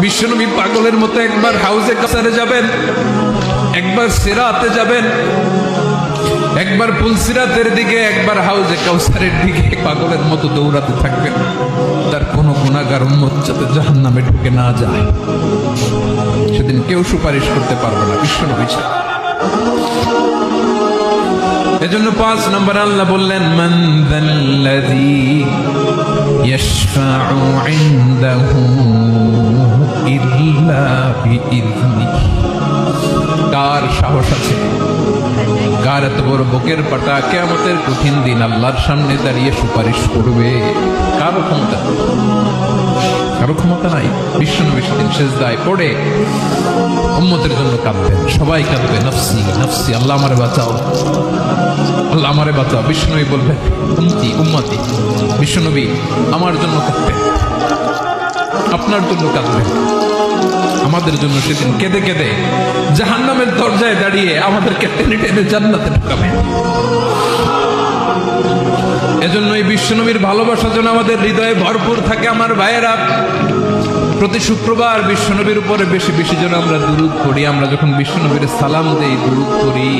বিশ্বনবী পাগলের মতো একবার হাউজে কাসারে যাবেন, একবার সিরাতে যাবেন, একবার পুলসিরাতের দিকে, একবার হাউজে কাউসারের দিকে পাগলের মতো দৌড়াতে থাকবেন। তার কোনো গুনাহগার উম্মত যাতে জাহান্নামে ঢুকে না যায়, সেদিন কেউ সুপারিশ করতে পারবে না বিশ্বনবী ছাড়া। এজন্য 5 নম্বর আল্লাহ বললেন, মান যাল্লাযী ইয়াশফাউ ইনদাহু ইল্লা বিইযনিহি। কার সাহস আছে, কার এত বড় বুকের পাটা কিয়ামতের কঠিন দিন আল্লাহর সামনে দাঁড়িয়ে সুপারিশ করবে? কারো ক্ষমতা, কারো ক্ষমতা নাই। বিশ্বনবী সেদিন সিজদায় পড়ে উম্মতের জন্য কাঁদবেন, সবাই কাঁদবে, নফসি নফসি, আল্লাহ আমারে বাঁচাও, আল্লাহ আমারে বাঁচাও। বিশ্বনবী বলবেন, উম্মতি উম্মতি। বিশ্বনবী আমার জন্য কাঁদবেন, আপনার জন্য কাঁদবেন, আমাদের জন্য সেদিন কেঁদে কেঁদে জাহান্নামের দরজায় দাঁড়িয়ে আমাদেরকে টেনে টেনে জান্নাতে ঢুকাবেন। এজন্য এই বিশ্বনবীর ভালোবাসা যেন আমাদের হৃদয়ে ভরপুর থাকে। আমার ভাইয়েরা, প্রতি শুক্রবার বিশ্বনবীর উপরে বেশি বেশি যেন আমরা দুরূদ পড়ি। আমরা যখন বিশ্বনবীর সালাম দেই, দুরূদ পড়ি,